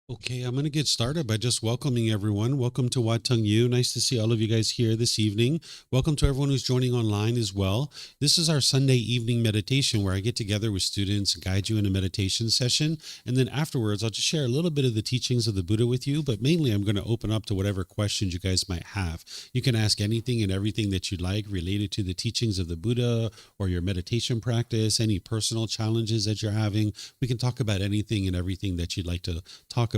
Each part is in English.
Okay, I'm going to get started by just welcoming everyone. Welcome to Wat Tung. Nice to see all of you guys here this evening. Welcome to everyone who's joining online as well. This is our Sunday evening meditation where I get together with students, guide you in a meditation session. And then afterwards, I'll just share a little bit of the teachings of the Buddha with you. But mainly, I'm going to open up to whatever questions you guys might have. You can ask anything and everything that you'd like related to the teachings of the Buddha or your meditation practice, any personal challenges that you're having. We can talk about anything and everything that you'd like to talk about.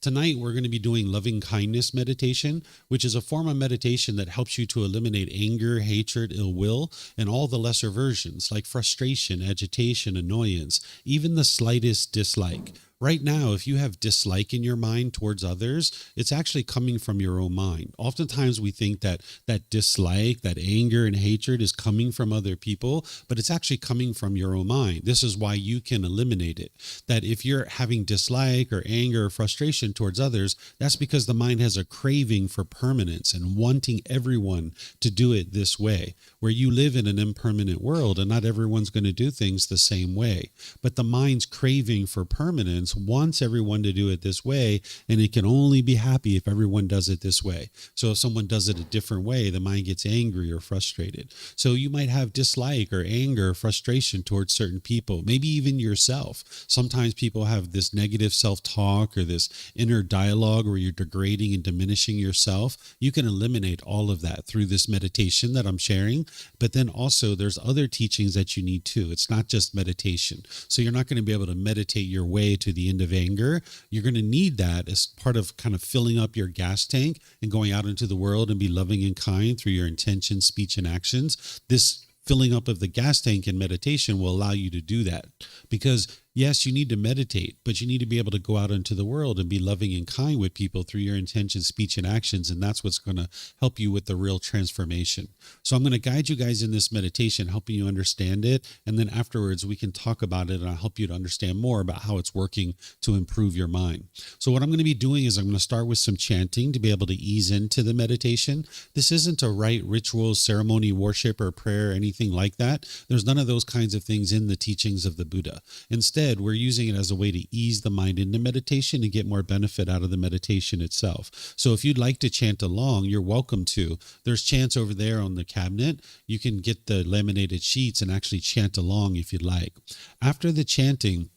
Tonight, we're going to be doing loving kindness meditation, which is a form of meditation that helps you to eliminate anger, hatred, ill will, and all the lesser versions like frustration, agitation, annoyance, even the slightest dislike. Right now, if you have dislike in your mind towards others, it's actually coming from your own mind. Oftentimes we think that dislike, that anger and hatred is coming from other people, but it's actually coming from your own mind. This is why you can eliminate it. That if you're having dislike or anger or frustration towards others, that's because the mind has a craving for permanence and wanting everyone to do it this way, where you live in an impermanent world and not everyone's going to do things the same way. But the mind's craving for permanence wants everyone to do it this way, and it can only be happy if everyone does it this way. So if someone does it a different way, the mind gets angry or frustrated. So you might have dislike or anger or frustration towards certain people, maybe even yourself. Sometimes people have this negative self-talk or this inner dialogue where you're degrading and diminishing yourself. You can eliminate all of that through this meditation that I'm sharing. But then also there's other teachings that you need too. It's not just meditation. So you're not going to be able to meditate your way to the end of anger. You're going to need that as part of kind of filling up your gas tank and going out into the world and be loving and kind through your intention, speech, and actions. This filling up of the gas tank in meditation will allow you to do that, because yes, you need to meditate, but you need to be able to go out into the world and be loving and kind with people through your intention, speech, and actions. And that's what's going to help you with the real transformation. So I'm going to guide you guys in this meditation, helping you understand it. And then afterwards, we can talk about it and I'll help you to understand more about how it's working to improve your mind. So what I'm going to be doing is I'm going to start with some chanting to be able to ease into the meditation. This isn't a rite, ritual, ceremony, worship, or prayer, anything like that. There's none of those kinds of things in the teachings of the Buddha. Instead, we're using it as a way to ease the mind into meditation and get more benefit out of the meditation itself. So if you'd like to chant along, you're welcome to. There's chants over there on the cabinet. You can get the laminated sheets and actually chant along if you'd like. After the chanting,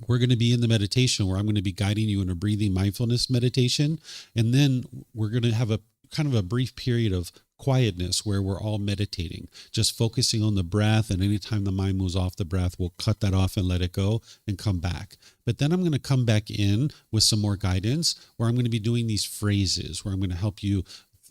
we're going to be in the meditation where I'm going to be guiding you in a breathing mindfulness meditation. And then we're going to have a kind of a brief period of quietness where we're all meditating, just focusing on the breath. And anytime the mind moves off the breath, we'll cut that off and let it go and come back. But then I'm going to come back in with some more guidance where I'm going to be doing these phrases where I'm going to help you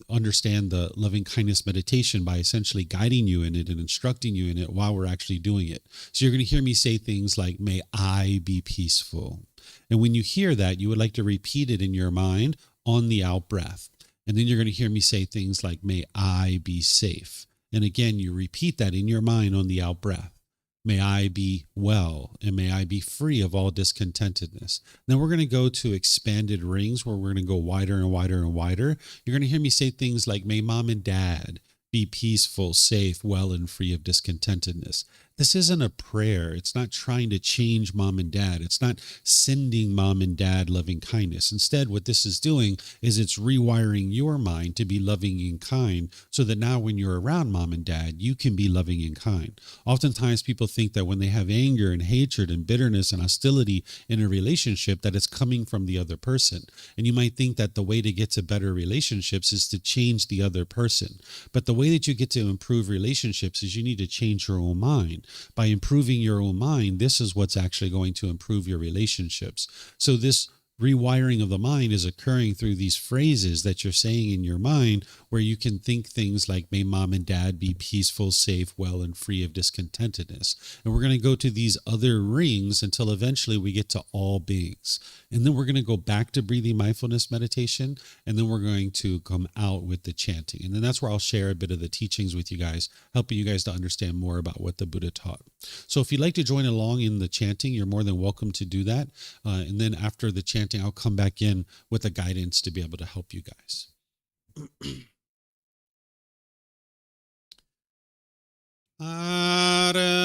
understand the loving kindness meditation by essentially guiding you in it and instructing you in it while we're actually doing it. So you're going to hear me say things like, may I be peaceful. And when you hear that, you would like to repeat it in your mind on the out breath. And then you're going to hear me say things like, may I be safe. And again, you repeat that in your mind on the out breath. May I be well, and may I be free of all discontentedness. Then we're going to go to expanded rings where we're going to go wider and wider and wider. You're going to hear me say things like, may mom and dad be peaceful, safe, well, and free of discontentedness. This isn't a prayer. It's not trying to change mom and dad. It's not sending mom and dad loving kindness. Instead, what this is doing is it's rewiring your mind to be loving and kind so that now when you're around mom and dad, you can be loving and kind. Oftentimes people think that when they have anger and hatred and bitterness and hostility in a relationship, that it's coming from the other person. And you might think that the way to get to better relationships is to change the other person. But the way that you get to improve relationships is you need to change your own mind. By improving your own mind, this is what's actually going to improve your relationships. So this rewiring of the mind is occurring through these phrases that you're saying in your mind, where you can think things like, may mom and dad be peaceful, safe, well, and free of discontentedness. And we're going to go to these other rings until eventually we get to all beings. And then we're going to go back to breathing mindfulness meditation. And then we're going to come out with the chanting. And then that's where I'll share a bit of the teachings with you guys, helping you guys to understand more about what the Buddha taught. So if you'd like to join along in the chanting, you're more than welcome to do that. And then after the chanting, I'll come back in with the guidance to be able to help you guys. Arahang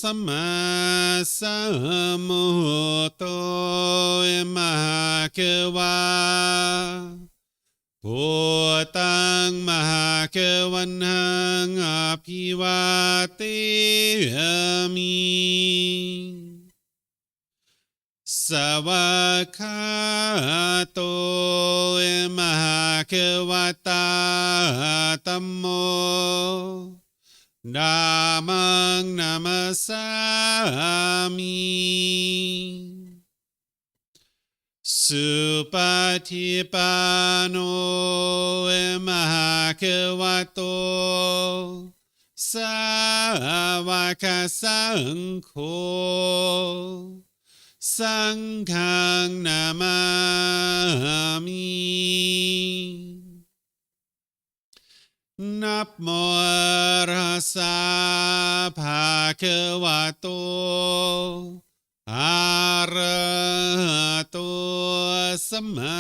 สัมมาสัมพุทโธมหาเกวาพุทธังมหาเกวันหังอภิวาเทมิสวากขาโตมหาเกวตาธัมโมนามังนามัสสามิสุปฏิปันโนมหาเกวโตสาวกสังโฆสังฆังนามามินับโมรัสสะภะคะวะโตอะระหะโตสัมมา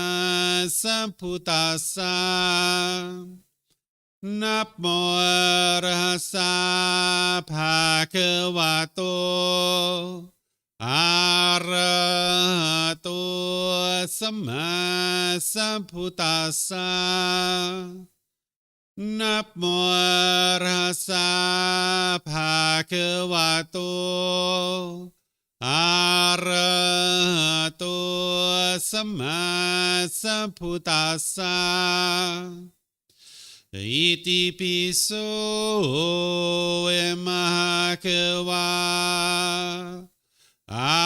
สัมพุทธัสสะนับโมรัสสะภะคะวะโตอะระหะโตสัมมาสัมพุทธัสสะนับโมรัสสะภะคะวะโตอะระหะโตสัมมาสัมพุทธัสสะอิติปิโสมหาเกวาอะ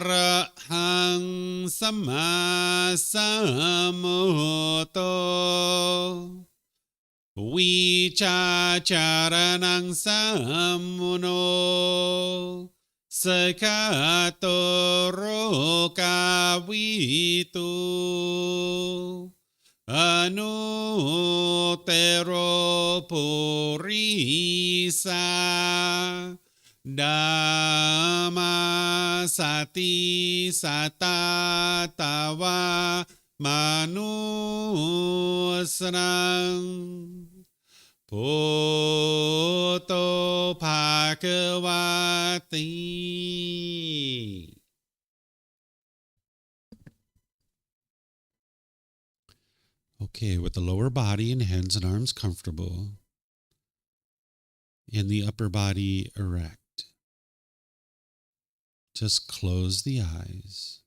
ระหังสัมมาสัมพุทโธวิชาจารณังสัมมุโนสกาโตโรกาวิตุอนุเตโรปุริสาดามาสติสัตตาตาวามนุสนังพุทโธภะคะวะติ Okay, with the lower body and hands and arms comfortable, and the upper body erect, just close the eyes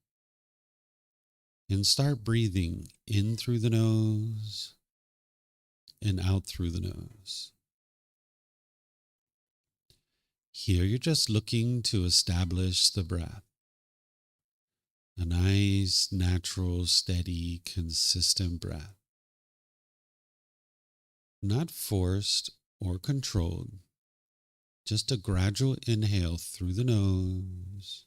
and start breathing in through the nose and out through the nose. Here you're just looking to establish the breath. A nice, natural, steady, consistent breath. Not forced or controlled. Just a gradual inhale through the nose,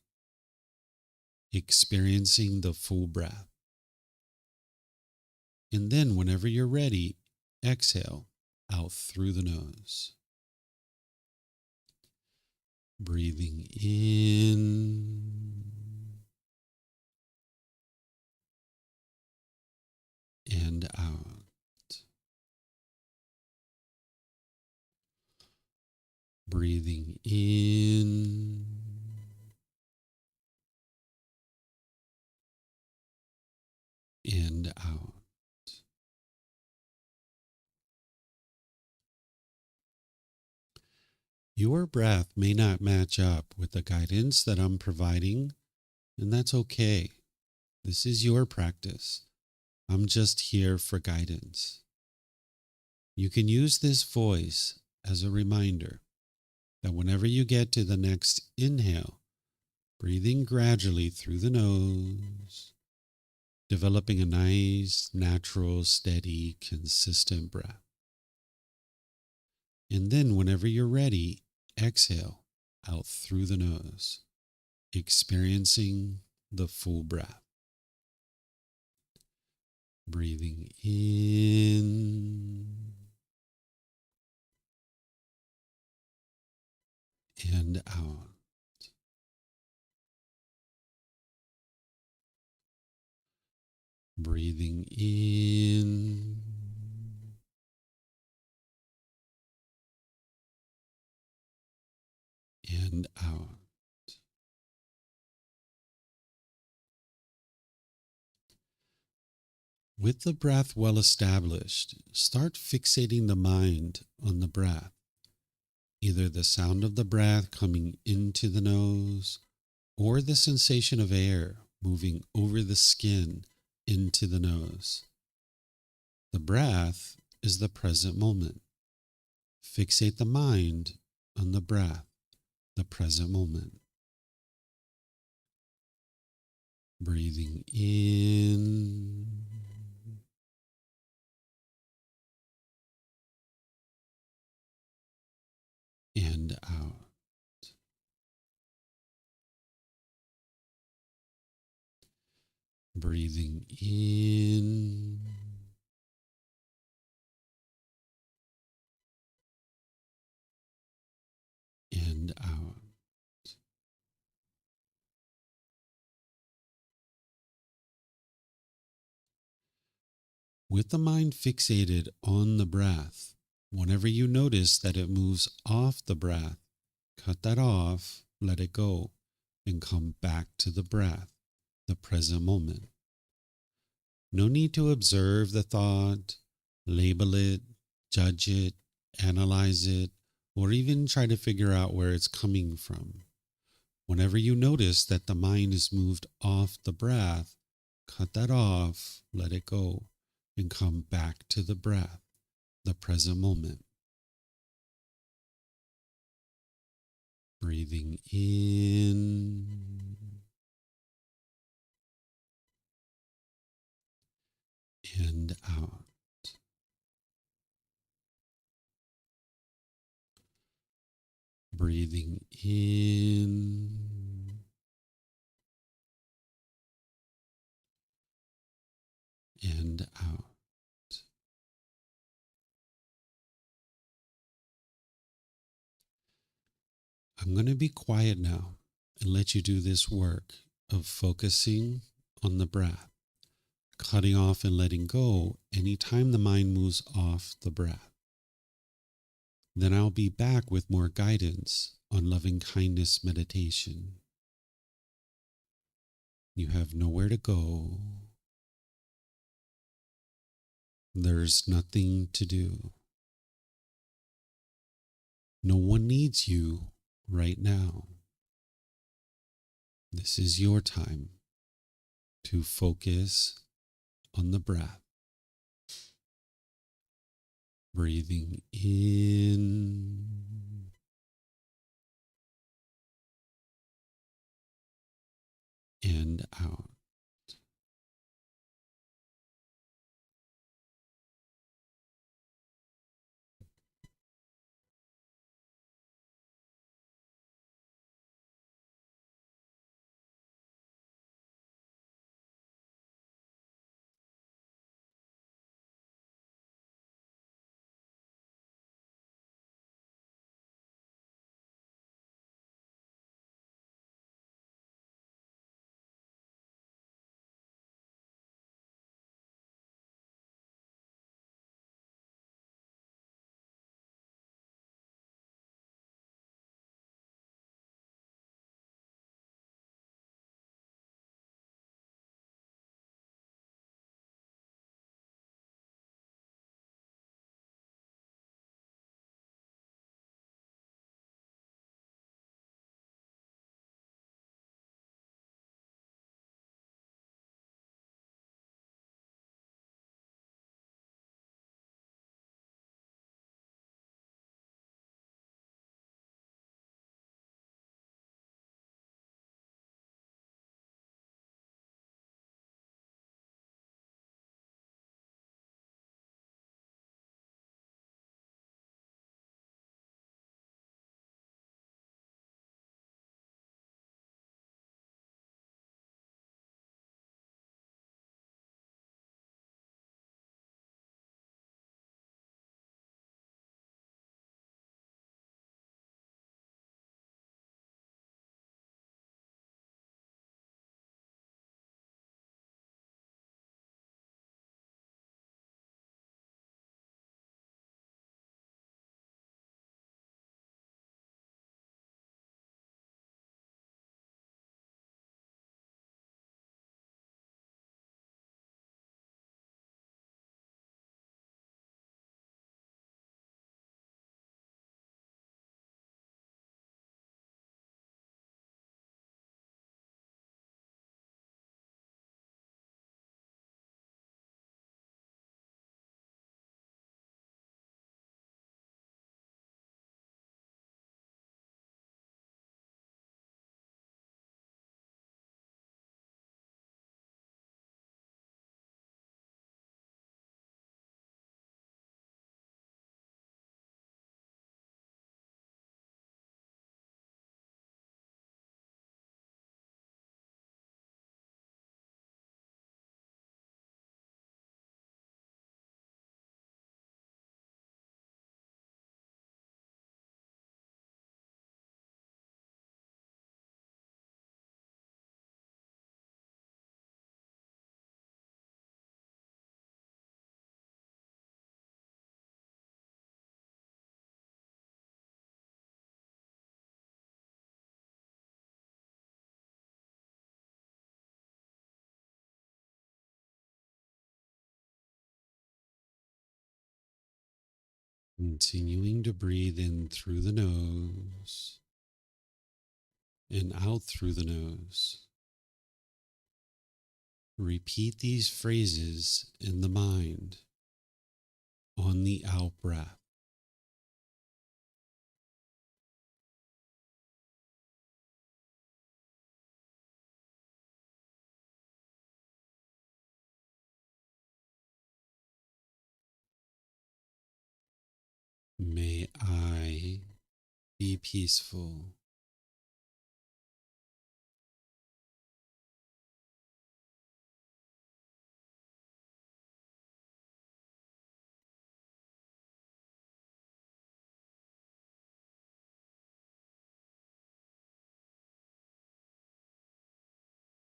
experiencing the full breath. And then whenever you're ready, exhale out through the nose. Breathing in and out. Breathing in and out. Your breath may not match up with the guidance that I'm providing, and that's okay. This is your practice. I'm just here for guidance. You can use this voice as a reminder that whenever you get to the next inhale, breathing gradually through the nose, developing a nice, natural, steady, consistent breath. And then whenever you're ready, exhale out through the nose, experiencing the full breath. Breathing in and out. Breathing in and and out. With the breath well established, start fixating the mind on the breath, either the sound of the breath coming into the nose or the sensation of air moving over the skin into the nose. The breath is the present moment. Fixate the mind on the breath, the present moment. Breathing in and out. Breathing in and out. With the mind fixated on the breath, whenever you notice that it moves off the breath, cut that off, let it go, and come back to the breath, the present moment. No need to observe the thought, label it, judge it, analyze it, or even try to figure out where it's coming from. Whenever you notice that the mind is moved off the breath, cut that off, let it go, and come back to the breath, the present moment. Breathing in and out. Breathing in and out. I'm going to be quiet now and let you do this work of focusing on the breath, cutting off and letting go anytime the mind moves off the breath. Then I'll be back with more guidance on loving kindness meditation. You have nowhere to go. There's nothing to do. No one needs you right now. This is your time to focus on the breath. Breathing in and out. Continuing to breathe in through the nose and out through the nose. Repeat these phrases in the mind on the out breath. May I be peaceful.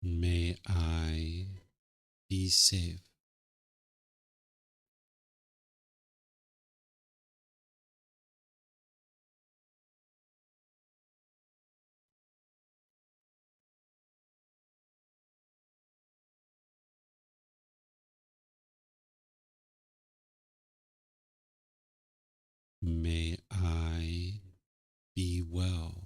May I be safe. May I be well.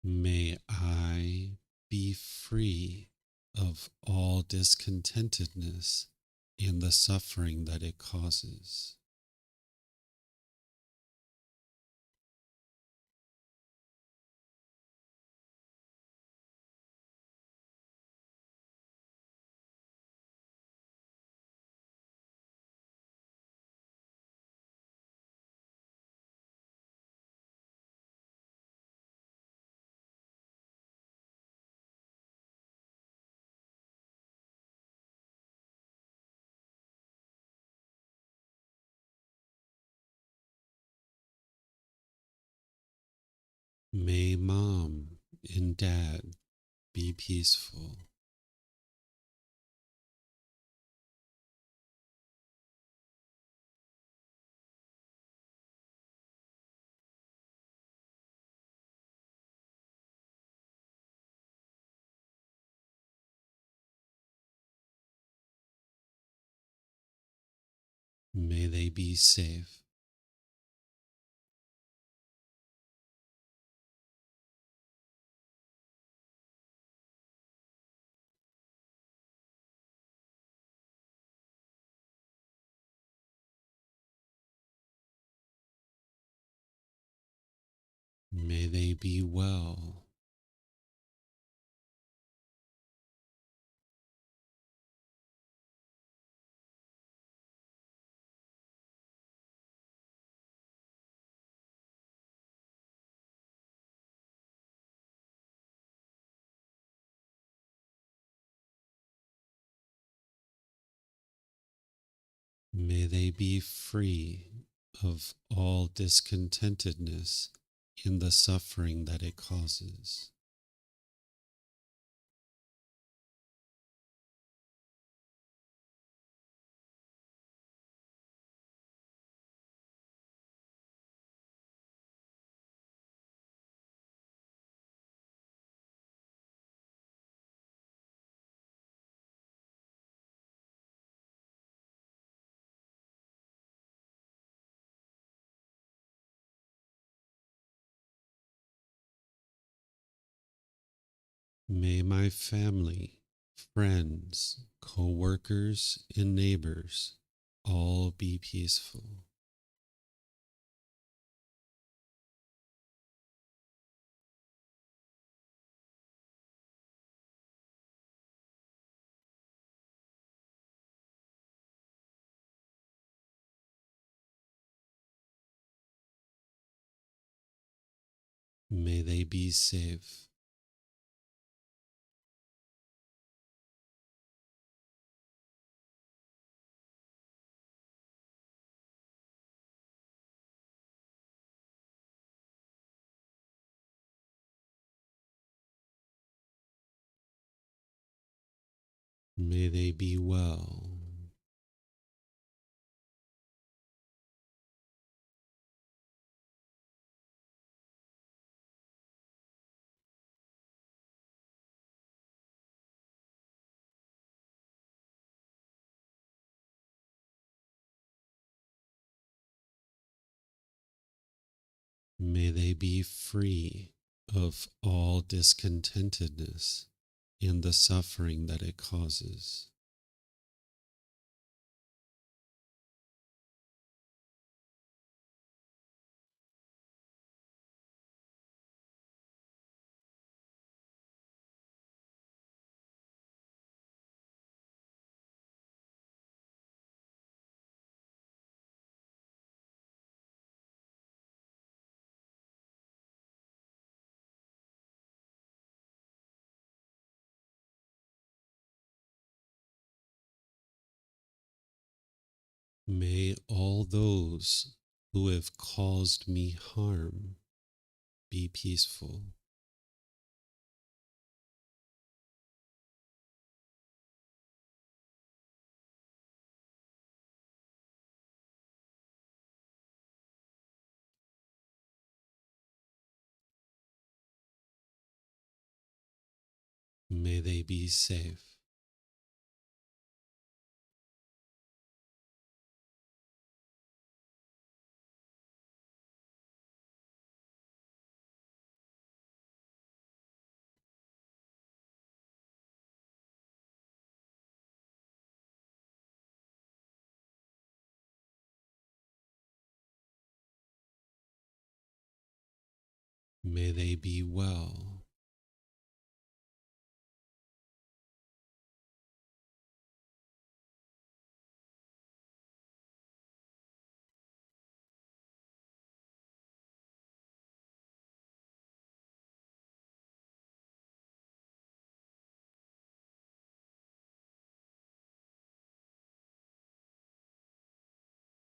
May I be free of all discontentedness and the suffering that it causes. May mom and dad be peaceful. May they be safe. May they be well. May they be free of all discontentedness and the suffering that it causes. May my family, friends, co-workers, and neighbors all be peaceful. May they be safe. May they be well. May they be free of all discontentedness and the suffering that it causes. May all those who have caused me harm be peaceful. May they be safe. May they be well.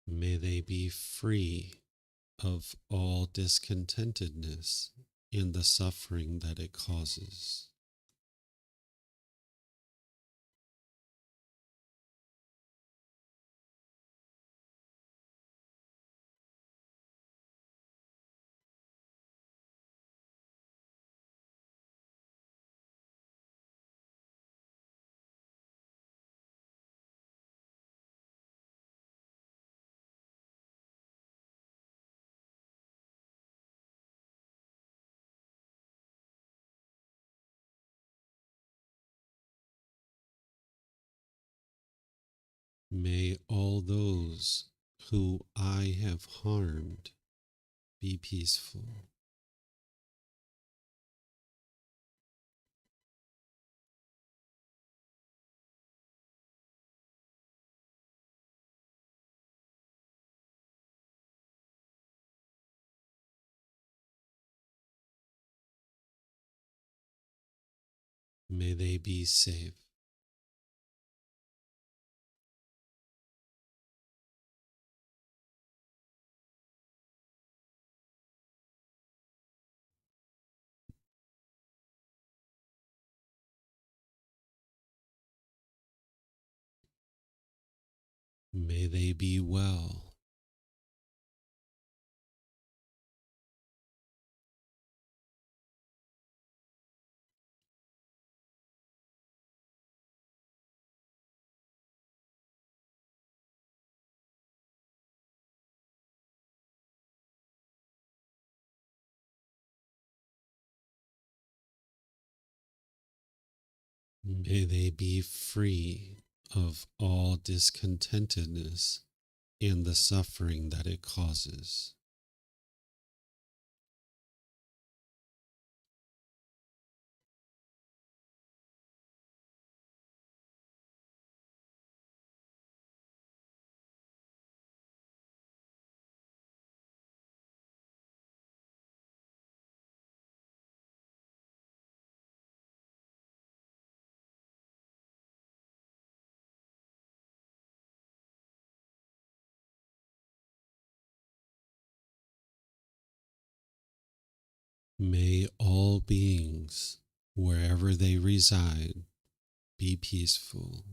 May they be free of all discontentedness and the suffering that it causes. May all those who I have harmed be peaceful. May they be safe. May they be well. May they be free of all discontentedness and the suffering that it causes. May all beings, wherever they reside, be peaceful.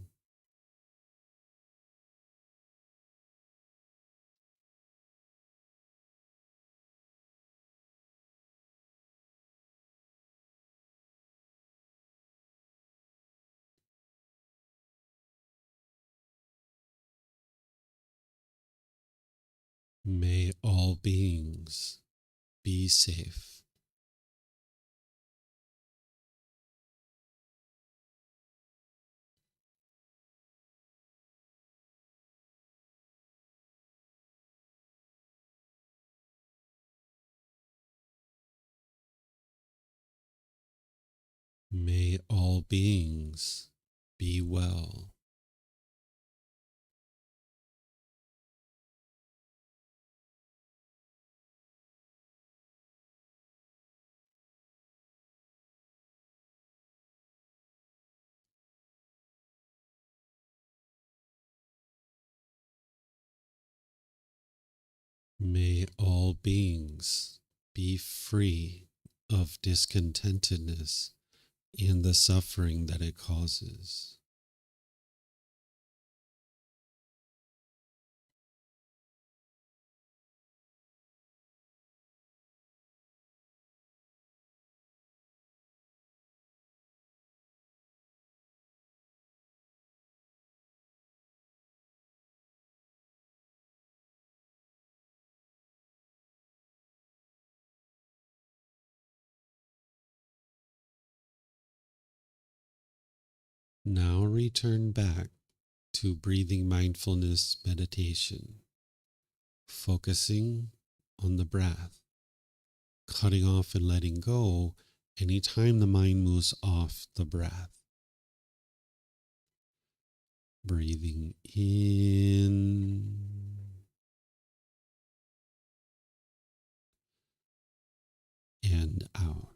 May all beings Be safe. May all beings be well. May all beings be free of discontentedness and the suffering that it causes. Now return back to breathing mindfulness meditation, focusing on the breath, cutting off and letting go anytime the mind moves off the breath. Breathing in and out.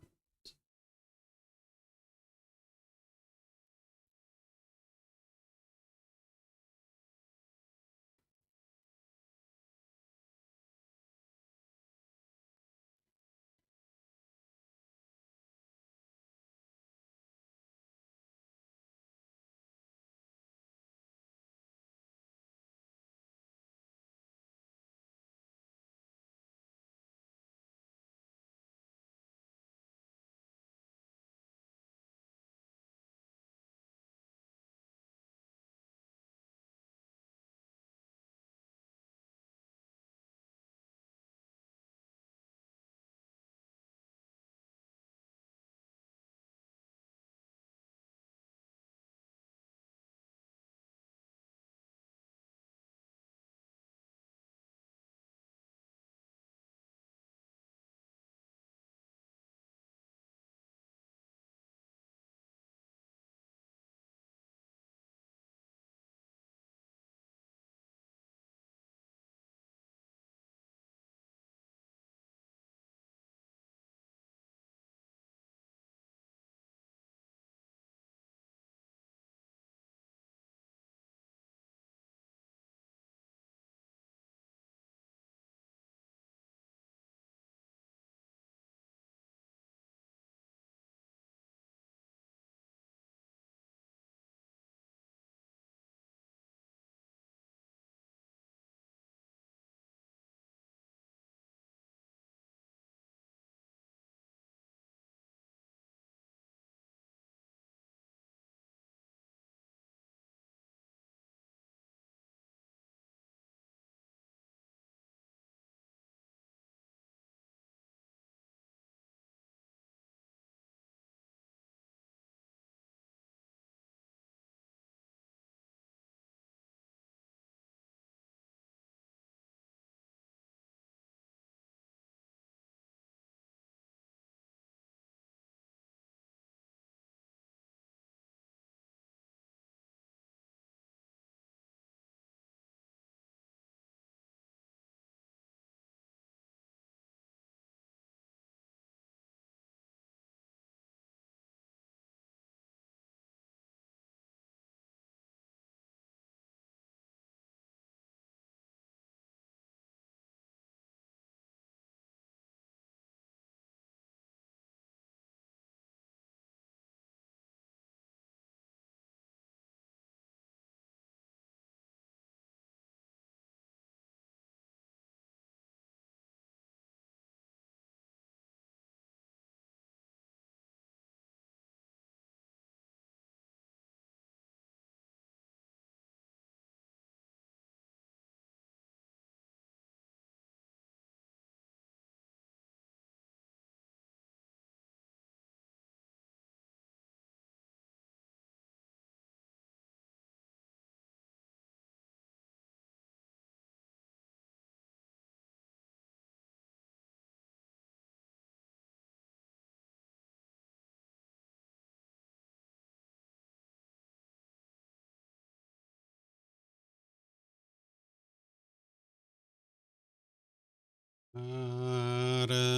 อะระ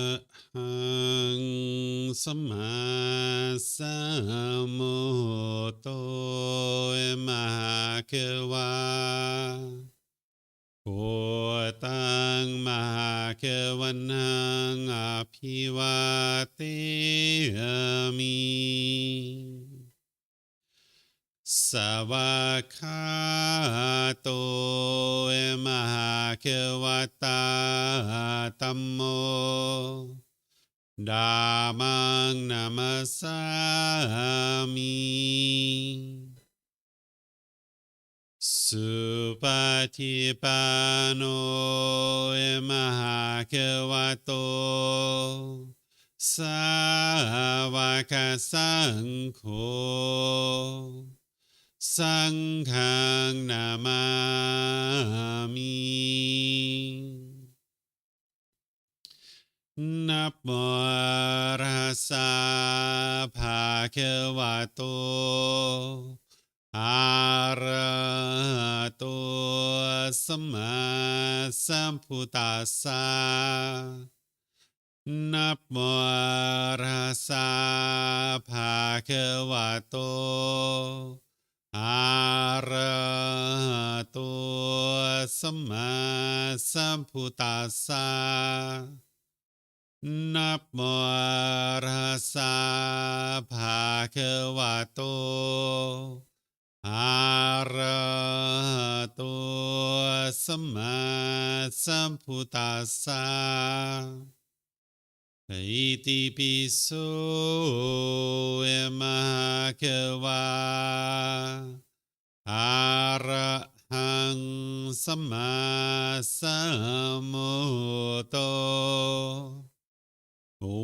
หังสัมมาสัมพุทโธมหาเขวาพุทธังมหาเขวันหังอภิวาเทมิสวากขาโตมหาเขวตาธัมโมธัมมังนามัสสามิสุปฏิปันโนมหาเขวโตสาวกสังโฆสังฆังนามามินะโมตัสสะภะคะวะโตอะระหะโตสัมมาสัมพุทธัสสะนะโมตัสสะภะคะวะโตอะระหะโตสัมมาสัมพุทธัสสะนะโมตัสสะภะคะวะโตอะระหะโตสัมมาสัมพุทธัสสะอิติปิโสมหาเขวาอะระหังสัมมาสัมพุทโธ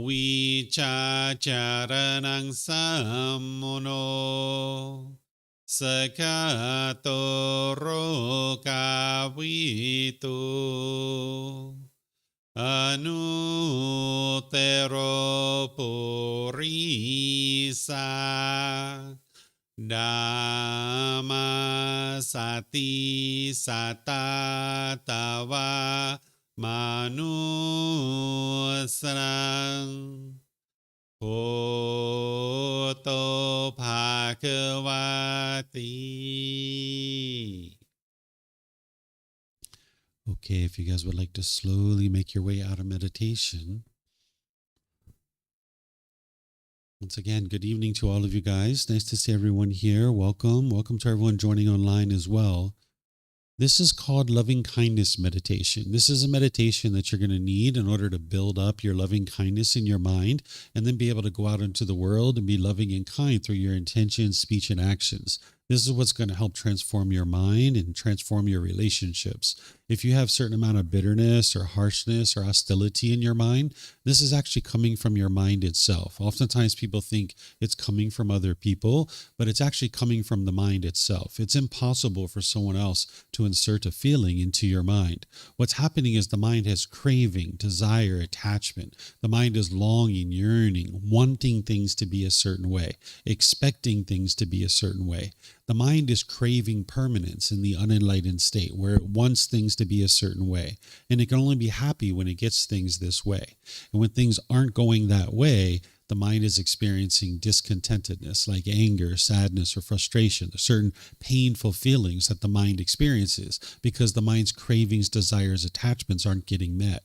วิชาจารณังสัมมุโนสกาโตโรกาวิตุอนุเตโรปุริสาดัมมาสติสัตตาตาวามนุสรังพุทโธภาควาติ Okay, if you guys would like to slowly make your way out of meditation. Once again, good evening to all of you guys. Nice to see everyone here. Welcome. Welcome to everyone joining online as well. This is called loving kindness meditation. This is a meditation that you're going to need in order to build up your loving kindness in your mind and then be able to go out into the world and be loving and kind through your intentions, speech, and actions. This is what's going to help transform your mind and transform your relationships. If you have a certain amount of bitterness or harshness or hostility in your mind, this is actually coming from your mind itself. Oftentimes people think it's coming from other people, but it's actually coming from the mind itself. It's impossible for someone else to insert a feeling into your mind. What's happening is the mind has craving, desire, attachment. The mind is longing, yearning, wanting things to be a certain way, expecting things to be a certain way. The mind is craving permanence in the unenlightened state where it wants things to be a certain way. And it can only be happy when it gets things this way. And when things aren't going that way, the mind is experiencing discontentedness like anger, sadness, or frustration. There's certain painful feelings that the mind experiences because the mind's cravings, desires, attachments aren't getting met.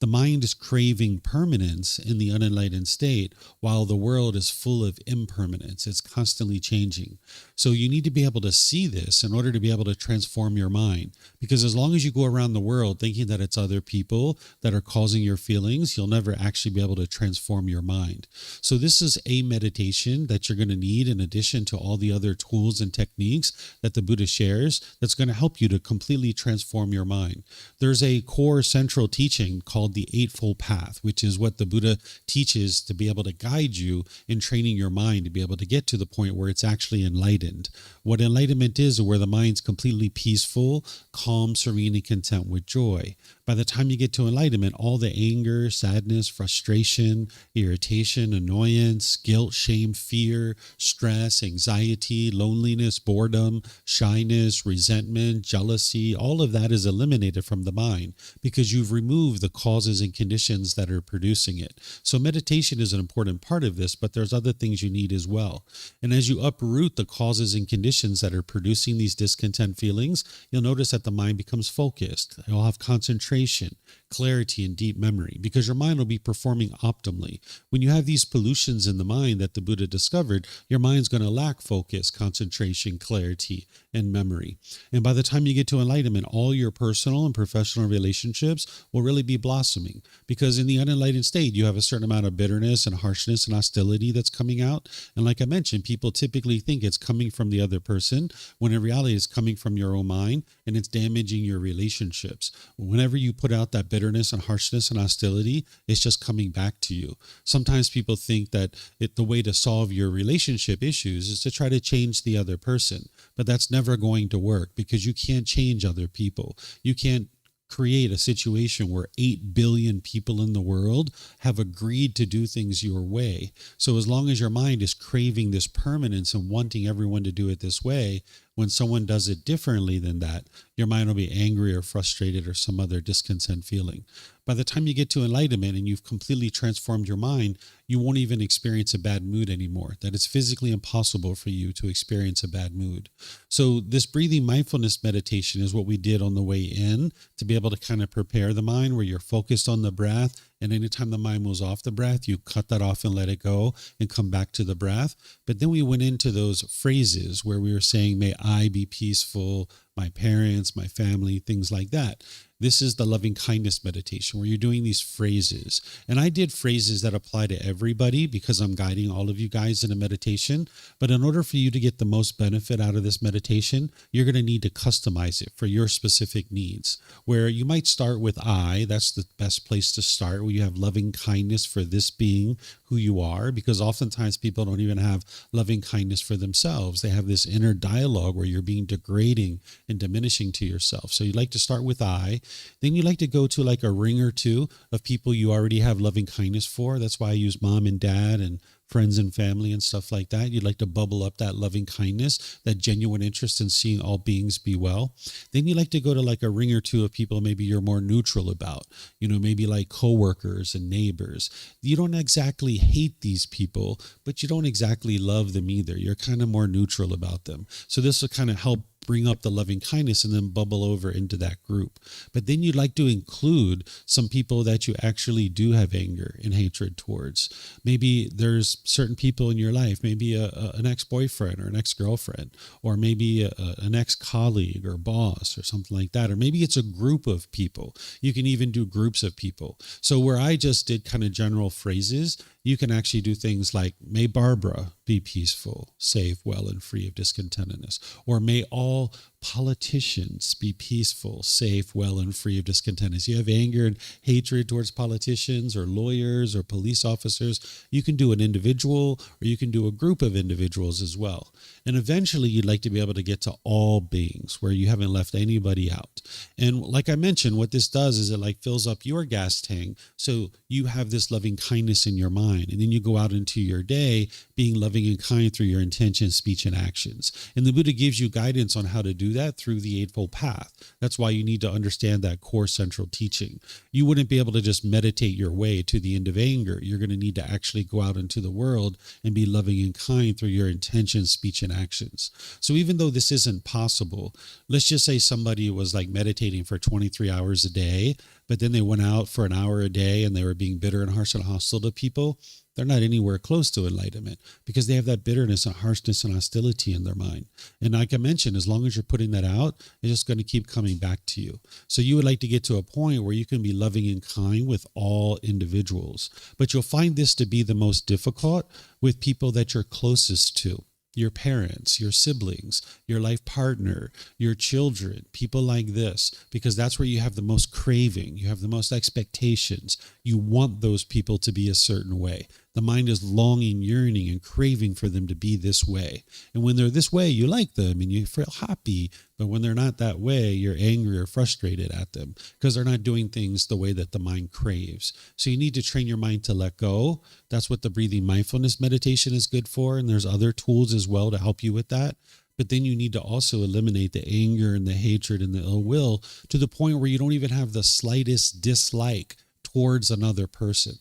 The mind is craving permanence in the unenlightened state while the world is full of impermanence. It's constantly changing. So you need to be able to see this in order to be able to transform your mind. Because as long as you go around the world thinking that it's other people that are causing your feelings, you'll never actually be able to transform your mind. So this is a meditation that you're going to need in addition to all the other tools and techniques that the Buddha shares that's going to help you to completely transform your mind. There's a core central teaching called the Eightfold Path, which is what the Buddha teaches to be able to guide you in training your mind to be able to get to the point where it's actually enlightened. What enlightenment is where the mind's completely peaceful, calm, serene, and content with joy. By the time you get to enlightenment, all the anger, sadness, frustration, irritation, annoyance, guilt, shame, fear, stress, anxiety, loneliness, boredom, shyness, resentment, jealousy, all of that is eliminated from the mind because you've removed the causes and conditions that are producing it. So meditation is an important part of this, but there's other things you need as well. And as you uproot the causes and conditions that are producing these discontent feelings, you'll notice that the mind becomes focused. You'll have concentration, clarity, and deep memory because your mind will be performing optimally. When you have these pollutions in the mind that the Buddha discovered, your mind's going to lack focus, concentration, clarity, and memory. And by the time you get to enlightenment, all your personal and professional relationships will really be blossoming because in the unenlightened state, you have a certain amount of bitterness and harshness and hostility that's coming out. And like I mentioned, people typically think it's coming from the other person when in reality it's coming from your own mind and it's damaging your relationships. Whenever you put out that bitterness and harshness and hostility, it's just coming back to you. Sometimes people think that the way to solve your relationship issues is to try to change the other person, but that's never going to work because you can't change other people. You can't create a situation where 8 billion people in the world have agreed to do things your way. So as long as your mind is craving this permanence and wanting everyone to do it this way, when someone does it differently than that, your mind will be angry or frustrated or some other discontent feeling. By the time you get to enlightenment and you've completely transformed your mind, you won't even experience a bad mood anymore, that it's physically impossible for you to experience a bad mood. So this breathing mindfulness meditation is what we did on the way in to be able to kind of prepare the mind where you're focused on the breath. And anytime the mind moves off the breath, you cut that off and let it go and come back to the breath. But then we went into those phrases where we were saying, may I be peaceful, my parents, my family, things like that. This is the loving kindness meditation where you're doing these phrases. And I did phrases that apply to everybody because I'm guiding all of you guys in a meditation. But in order for you to get the most benefit out of this meditation, you're going to need to customize it for your specific needs. Where you might start with I, that's the best place to start, where you have loving kindness for this being who you are, because oftentimes people don't even have loving kindness for themselves. They have this inner dialogue where you're being degrading and diminishing to yourself. So you like to start with I. Then you like to go to like a ring or two of people you already have loving kindness for. That's why I use mom and dad and friends and family and stuff like that. You'd like to bubble up that loving kindness, that genuine interest in seeing all beings be well. Then you like to go to like a ring or two of people maybe you're more neutral about, maybe like coworkers and neighbors. You don't exactly hate these people, but you don't exactly love them either. You're kind of more neutral about them. So this will kind of help bring up the loving kindness and then bubble over into that group. But then you'd like to include some people that you actually do have anger and hatred towards. Maybe there's certain people in your life, maybe an ex-boyfriend or an ex-girlfriend, or maybe an ex-colleague or boss or something like that. Or maybe it's a group of people. You can even do groups of people. So where I just did kind of general phrases, you can actually do things like, may Barbara be peaceful, safe, well, and free of discontentedness. Or may all politicians be peaceful, safe, well, and free of discontentedness. You have anger and hatred towards politicians or lawyers or police officers. You can do an individual or you can do a group of individuals as well. And eventually you'd like to be able to get to all beings where you haven't left anybody out. And like I mentioned, what this does is it like fills up your gas tank. So you have this loving kindness in your mind. And then you go out into your day being loving and kind through your intention, speech, and actions. And the Buddha gives you guidance on how to do that through the Eightfold Path. That's why you need to understand that core central teaching. You wouldn't be able to just meditate your way to the end of anger. You're going to need to actually go out into the world and be loving and kind through your intention, speech, and actions. So even though this isn't possible, let's just say somebody was like meditating for 23 hours a day, but then they went out for an hour a day and they were being bitter and harsh and hostile to people. They're not anywhere close to enlightenment because they have that bitterness and harshness and hostility in their mind. And like I mentioned, as long as you're putting that out, it's just going to keep coming back to you. So you would like to get to a point where you can be loving and kind with all individuals. But you'll find this to be the most difficult with people that you're closest to. Your parents, your siblings, your life partner, your children, people like this, because that's where you have the most craving. You have the most expectations. You want those people to be a certain way. The mind is longing, yearning, and craving for them to be this way. And when they're this way, you like them and you feel happy. But when they're not that way, you're angry or frustrated at them because they're not doing things the way that the mind craves. So you need to train your mind to let go. That's what the breathing mindfulness meditation is good for. And there's other tools as well to help you with that. But then you need to also eliminate the anger and the hatred and the ill will to the point where you don't even have the slightest dislike towards another person.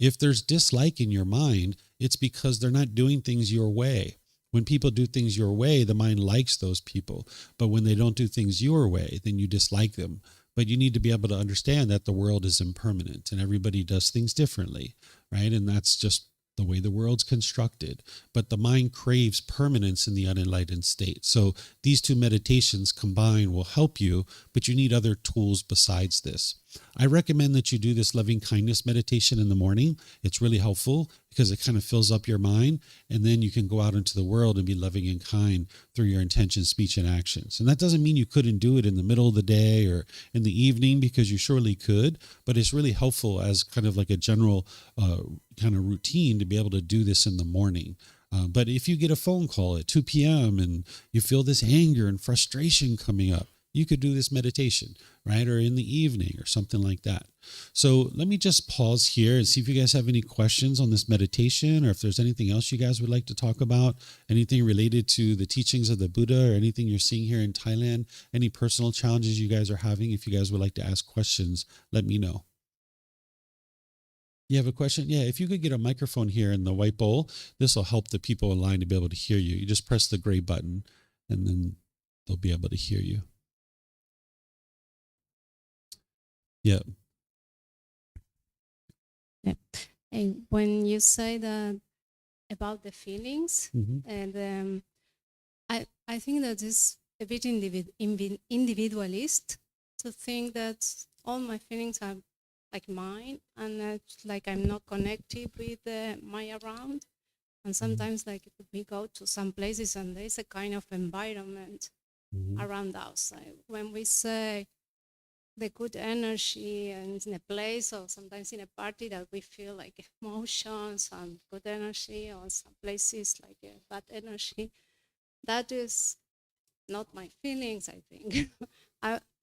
If there's dislike in your mind, it's because they're not doing things your way. When people do things your way, the mind likes those people. But when they don't do things your way, then you dislike them. But you need to be able to understand that the world is impermanent and everybody does things differently, right? And that's just the way the world's constructed. But the mind craves permanence in the unenlightened state. So these two meditations combined will help you, but you need other tools besides this. I recommend that you do this loving kindness meditation in the morning. It's really helpful because it kind of fills up your mind, and then you can go out into the world and be loving and kind through your intention, speech, and actions. And that doesn't mean you couldn't do it in the middle of the day or in the evening, because you surely could, but it's really helpful as kind of like a general kind of routine to be able to do this in the morning. But if you get a phone call at 2 p.m. and you feel this anger and frustration coming up, you could do this meditation, right? Or in the evening or something like that. So let me just pause here and see if you guys have any questions on this meditation, or if there's anything else you guys would like to talk about, anything related to the teachings of the Buddha, or anything you're seeing here in Thailand, any personal challenges you guys are having. If you guys would like to ask questions, let me know. You have a question? Yeah, if you could get a microphone here in the white bowl, this will help the people in line to be able to hear you. You just press the gray button and then they'll be able to hear you. Yeah. Yeah. And when you say that about the feelings, and I think that it's a bit individualist to think that all my feelings are like mine, and it's like I'm not connected with my around. And sometimes, like we go to some places and there's a kind of environment around us. Like when we say the good energy and in a place, or sometimes in a party, that we feel like emotions and good energy, or some places like a bad energy. That is not my feelings, I think.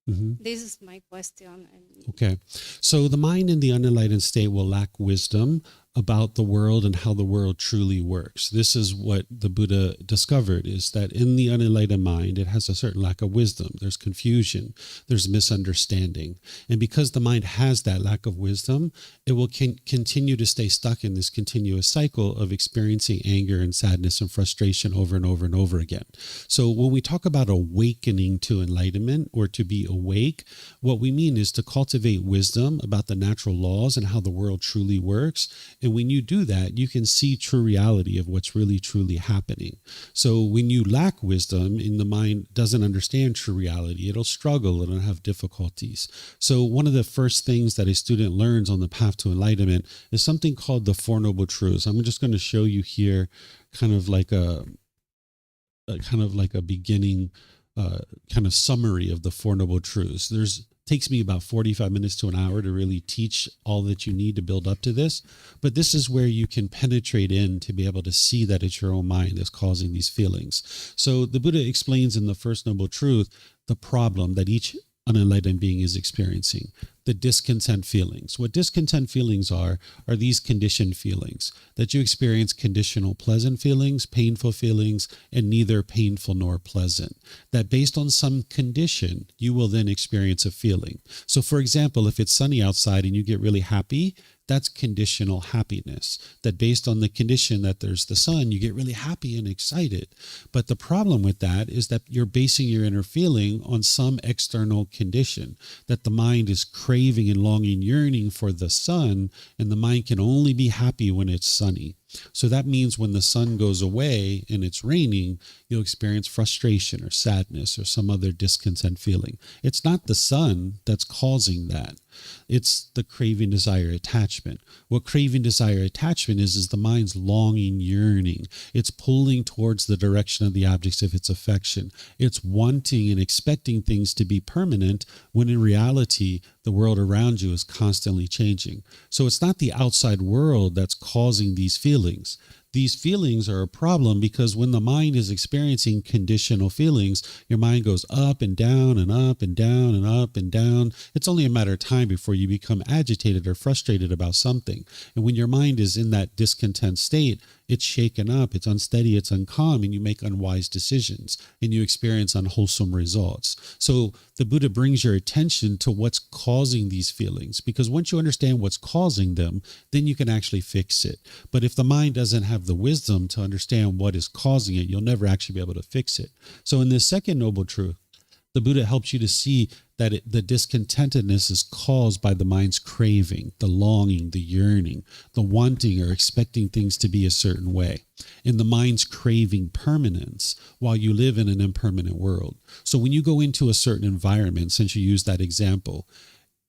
This is my question. Okay. So the mind in the unenlightened state will lack wisdom about the world and how the world truly works. This is what the Buddha discovered, is that in the unenlightened mind, it has a certain lack of wisdom. There's confusion, there's misunderstanding. And because the mind has that lack of wisdom, it will continue to stay stuck in this continuous cycle of experiencing anger and sadness and frustration over and over and over again. So when we talk about awakening to enlightenment, or to be awake, what we mean is to cultivate wisdom about the natural laws and how the world truly works. And when you do that, you can see true reality of what's really, truly happening. So when you lack wisdom and the mind doesn't understand true reality, it'll struggle and it'll have difficulties. So one of the first things that a student learns on the path to enlightenment is something called the Four Noble Truths. I'm just going to show you here kind of like a beginning kind of summary of the Four Noble Truths. Takes me about 45 minutes to an hour to really teach all that you need to build up to this. But this is where you can penetrate in to be able to see that it's your own mind that's causing these feelings. So the Buddha explains in the First Noble Truth the problem that each unenlightened being is experiencing, the discontent feelings. What discontent feelings are these conditioned feelings, that you experience conditional pleasant feelings, painful feelings, and neither painful nor pleasant. That based on some condition, you will then experience a feeling. So for example, if it's sunny outside and you get really happy, that's conditional happiness. That based on the condition that there's the sun, you get really happy and excited. But the problem with that is that you're basing your inner feeling on some external condition, that the mind is craving and longing, yearning for the sun, and the mind can only be happy when it's sunny. So that means when the sun goes away and it's raining, you'll experience frustration or sadness or some other discontent feeling. It's not the sun that's causing that. It's the craving, desire, attachment. What craving, desire, attachment is the mind's longing, yearning. It's pulling towards the direction of the objects of its affection. It's wanting and expecting things to be permanent, when in reality, The world around you is constantly changing. So it's not the outside world that's causing these feelings. These feelings are a problem because when the mind is experiencing conditional feelings, your mind goes up and down and up and down and up and down. It's only a matter of time before you become agitated or frustrated about something. And when your mind is in that discontent state, it's shaken up, it's unsteady, it's uncalm, and you make unwise decisions and you experience unwholesome results. So the Buddha brings your attention to what's causing these feelings, because once you understand what's causing them, then you can actually fix it. But if the mind doesn't have the wisdom to understand what is causing it, you'll never actually be able to fix it. So in this second noble truth, the Buddha helps you to see that the discontentedness is caused by the mind's craving, the longing, the yearning, the wanting or expecting things to be a certain way, and the mind's craving permanence while you live in an impermanent world. So when you go into a certain environment, since you used that example,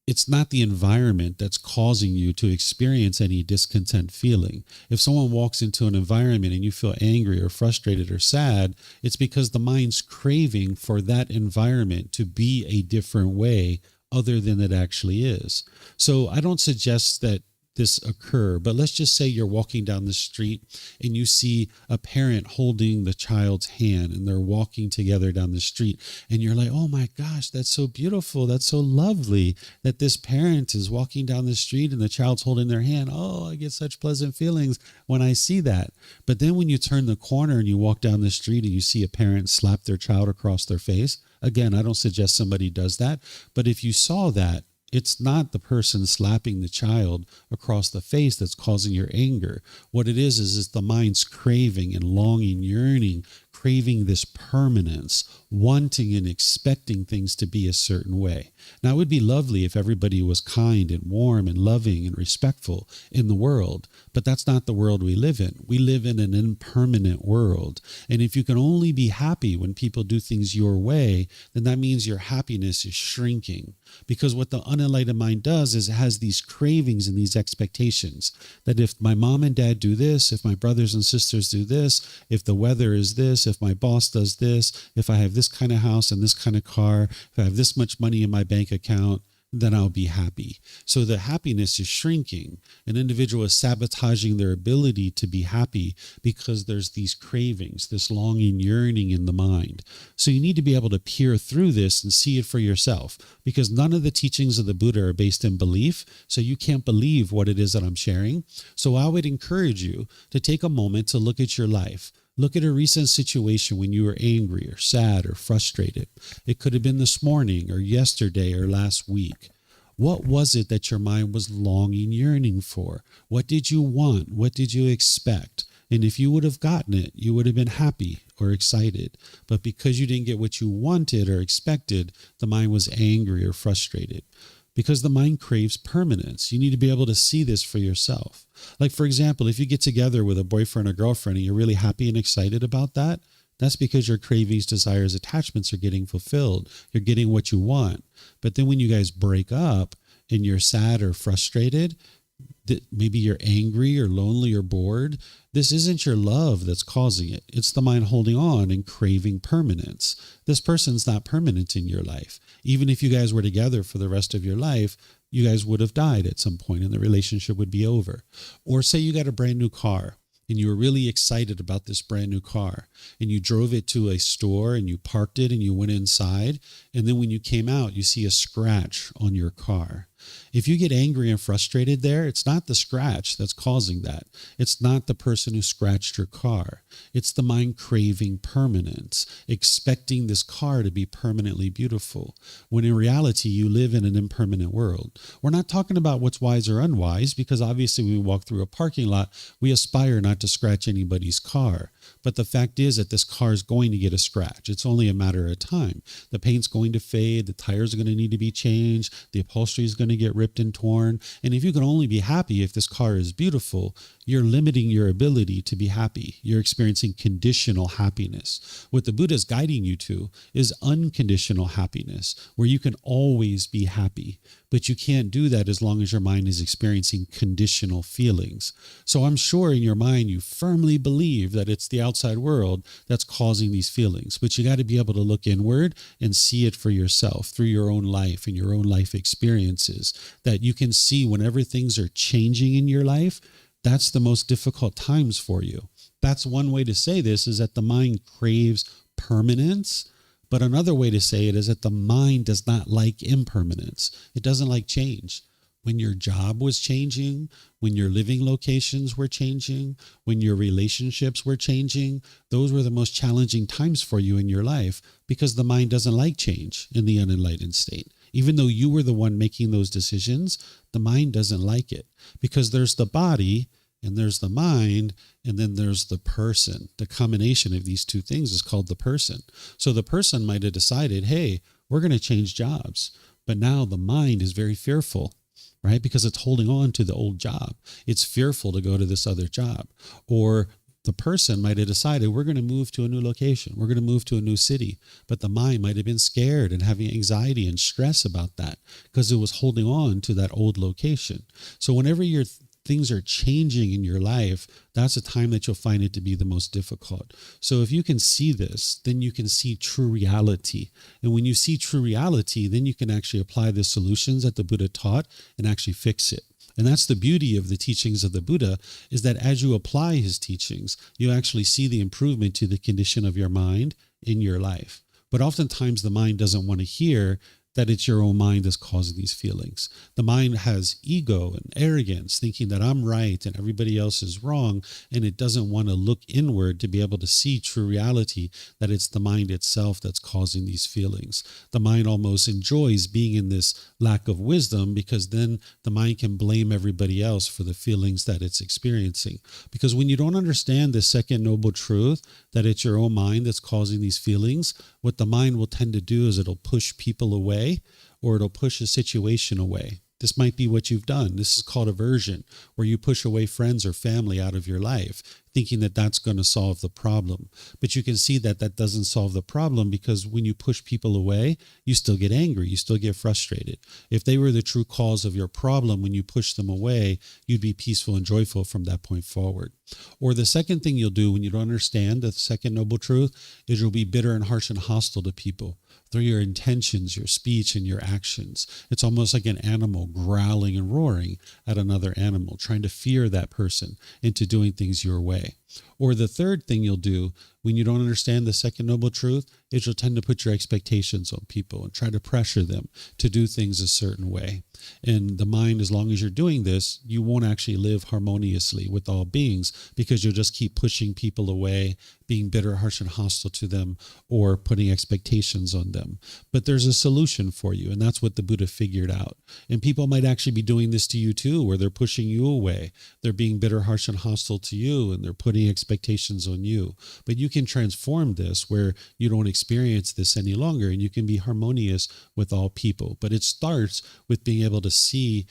it's not the environment that's causing you to experience any discontent feeling. If someone walks into an environment and you feel angry or frustrated or sad, it's because the mind's craving for that environment to be a different way other than it actually is. So I don't suggest that this occur, but let's just say you're walking down the street and you see a parent holding the child's hand and they're walking together down the street, and you're like, oh my gosh, that's so beautiful, that's so lovely that this parent is walking down the street and the child's holding their hand. Oh, I get such pleasant feelings when I see that. But then when you turn the corner and you walk down the street and you see a parent slap their child across their face, again, I don't suggest somebody does that, but if you saw that, it's not the person slapping the child across the face that's causing your anger. What it is the mind's craving and longing, yearning, craving this permanence, wanting and expecting things to be a certain way. Now, it would be lovely if everybody was kind and warm and loving and respectful in the world, but that's not the world we live in. We live in an impermanent world. And if you can only be happy when people do things your way, then that means your happiness is shrinking. Because what the unenlightened mind does is it has these cravings and these expectations that if my mom and dad do this, if my brothers and sisters do this, if the weather is this, if my boss does this, if I have this kind of house and this kind of car, if I have this much money in my bank account, then I'll be happy. So the happiness is shrinking. An individual is sabotaging their ability to be happy because there's these cravings, this longing, yearning in the mind. So you need to be able to peer through this and see it for yourself, because none of the teachings of the Buddha are based in belief. So you can't believe what it is that I'm sharing. So I would encourage you to take a moment to look at your life. Look at a recent situation when you were angry or sad or frustrated. It could have been this morning or yesterday or last week. What was it that your mind was longing, yearning for? What did you want? What did you expect? And if you would have gotten it, you would have been happy or excited. But because you didn't get what you wanted or expected, the mind was angry or frustrated. Because the mind craves permanence. You need to be able to see this for yourself. Like, for example, if you get together with a boyfriend or girlfriend and you're really happy and excited about that, that's because your cravings, desires, attachments are getting fulfilled. You're getting what you want. But then when you guys break up and you're sad or frustrated, that maybe you're angry or lonely or bored, this isn't your love that's causing it. It's the mind holding on and craving permanence. This person's not permanent in your life. Even if you guys were together for the rest of your life, you guys would have died at some point and the relationship would be over. Or say you got a brand new car and you were really excited about this brand new car and you drove it to a store and you parked it and you went inside. And then when you came out, you see a scratch on your car. If you get angry and frustrated there, it's not the scratch that's causing that. It's not the person who scratched your car. It's the mind craving permanence, expecting this car to be permanently beautiful, when in reality, you live in an impermanent world. We're not talking about what's wise or unwise, because obviously when we walk through a parking lot, we aspire not to scratch anybody's car. But the fact is that this car is going to get a scratch. It's only a matter of time. The paint's going to fade. The tires are going to need to be changed. The upholstery is going to get ripped and torn. And if you can only be happy if this car is beautiful, you're limiting your ability to be happy. You're experiencing conditional happiness. What the Buddha is guiding you to is unconditional happiness, where you can always be happy. But you can't do that as long as your mind is experiencing conditional feelings. So I'm sure in your mind you firmly believe that it's the outside world that's causing these feelings. But you got to be able to look inward and see it for yourself through your own life and your own life experiences, that you can see whenever things are changing in your life, that's the most difficult times for you. That's one way to say this, is that the mind craves permanence. But another way to say it is that the mind does not like impermanence. It doesn't like change. When your job was changing, when your living locations were changing, when your relationships were changing, those were the most challenging times for you in your life, because the mind doesn't like change in the unenlightened state. Even though you were the one making those decisions, the mind doesn't like it, because there's the body and there's the mind, and then there's the person. The combination of these two things is called the person. So the person might have decided, hey, we're going to change jobs. But now the mind is very fearful, right? Because it's holding on to the old job. It's fearful to go to this other job. Or the person might have decided, we're going to move to a new location. We're going to move to a new city. But the mind might have been scared and having anxiety and stress about that, because it was holding on to that old location. So whenever things are changing in your life, that's a time that you'll find it to be the most difficult. So if you can see this, then you can see true reality. And when you see true reality, then you can actually apply the solutions that the Buddha taught and actually fix it. And that's the beauty of the teachings of the Buddha, is that as you apply his teachings, you actually see the improvement to the condition of your mind in your life. But oftentimes the mind doesn't want to hear that it's your own mind that's causing these feelings. The mind has ego and arrogance, thinking that I'm right and everybody else is wrong, and it doesn't want to look inward to be able to see true reality, that it's the mind itself that's causing these feelings. The mind almost enjoys being in this lack of wisdom, because then the mind can blame everybody else for the feelings that it's experiencing. Because when you don't understand the second noble truth, that it's your own mind that's causing these feelings, what the mind will tend to do is it'll push people away, or it'll push a situation away. This might be what you've done. This is called aversion, where you push away friends or family out of your life, thinking that that's going to solve the problem. But you can see that that doesn't solve the problem, because when you push people away, you still get angry, you still get frustrated. If they were the true cause of your problem, when you push them away, you'd be peaceful and joyful from that point forward. Or the second thing you'll do when you don't understand the second noble truth is you'll be bitter and harsh and hostile to people through your intentions, your speech, and your actions. It's almost like an animal growling and roaring at another animal, trying to fear that person into doing things your way. Or the third thing you'll do when you don't understand the second noble truth is you'll tend to put your expectations on people and try to pressure them to do things a certain way. And the mind, as long as you're doing this, you won't actually live harmoniously with all beings, because you'll just keep pushing people away, being bitter, harsh, and hostile to them, or putting expectations on them. But there's a solution for you, and that's what the Buddha figured out. And people might actually be doing this to you too, where they're pushing you away. They're being bitter, harsh, and hostile to you, and they're putting expectations on you. But you can transform this where you don't experience this any longer, and you can be harmonious with all people. But it starts with being able to see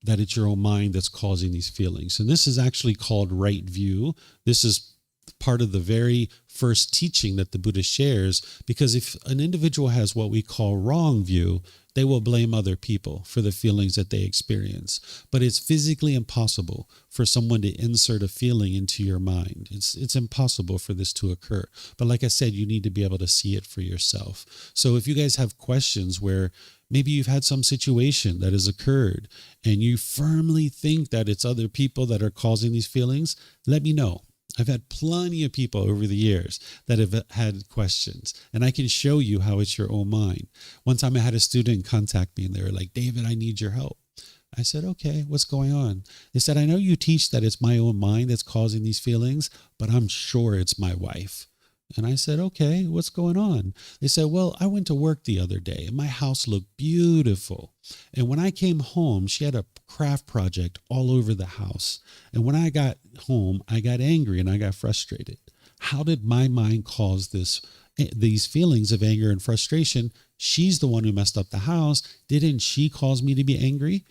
that it's your own mind that's causing these feelings. And this is actually called right view. This is part of the very first teaching that the Buddha shares, because if an individual has what we call wrong view, they will blame other people for the feelings that they experience. But it's physically impossible for someone to insert a feeling into your mind. It's impossible for this to occur. But like I said, you need to be able to see it for yourself. So if you guys have questions where maybe you've had some situation that has occurred and you firmly think that it's other people that are causing these feelings, let me know. I've had plenty of people over the years that have had questions, and I can show you how it's your own mind. One time I had a student contact me and they were like, David, I need your help. I said, okay, what's going on? They said, I know you teach that it's my own mind that's causing these feelings, but I'm sure it's my wife. And I said, okay, what's going on? They said, well, I went to work the other day and my house looked beautiful. And when I came home, she had a craft project all over the house. And when I got home, I got angry and I got frustrated. How did my mind cause these feelings of anger and frustration? She's the one who messed up the house. Didn't she cause me to be angry?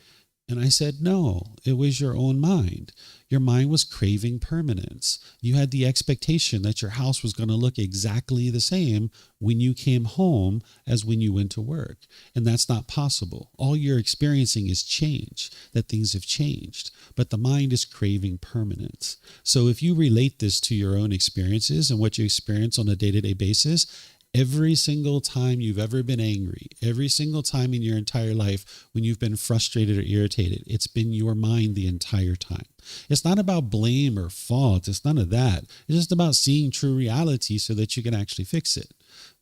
And I said, no, it was your own mind. Your mind was craving permanence. You had the expectation that your house was going to look exactly the same when you came home as when you went to work. And that's not possible. All you're experiencing is change, that things have changed. But the mind is craving permanence. So if you relate this to your own experiences and what you experience on a day-to-day basis, every single time you've ever been angry, every single time in your entire life when you've been frustrated or irritated, it's been your mind the entire time. It's not about blame or fault. It's none of that. It's just about seeing true reality so that you can actually fix it.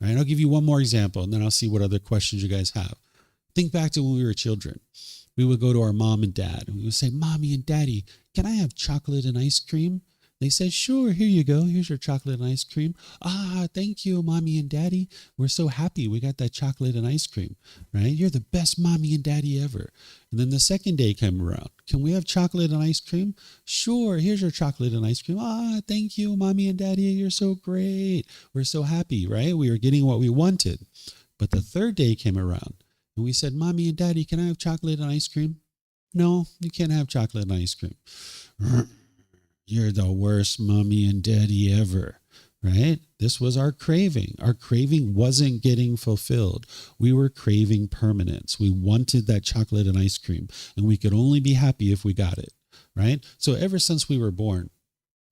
Right? I'll give you one more example and then I'll see what other questions you guys have. Think back to when we were children. We would go to our mom and dad and we would say, Mommy and Daddy, can I have chocolate and ice cream? They said, sure, here you go. Here's your chocolate and ice cream. Ah, thank you, Mommy and Daddy. We're so happy we got that chocolate and ice cream, right? You're the best Mommy and Daddy ever. And then the second day came around. Can we have chocolate and ice cream? Sure, here's your chocolate and ice cream. Ah, thank you, Mommy and Daddy. You're so great. We're so happy, right? We were getting what we wanted. But the third day came around and we said, Mommy and Daddy, can I have chocolate and ice cream? No, you can't have chocolate and ice cream. You're the worst mommy and daddy ever, right? This was our craving. Our craving wasn't getting fulfilled. We were craving permanence. We wanted that chocolate and ice cream, and we could only be happy if we got it, right? So ever since we were born,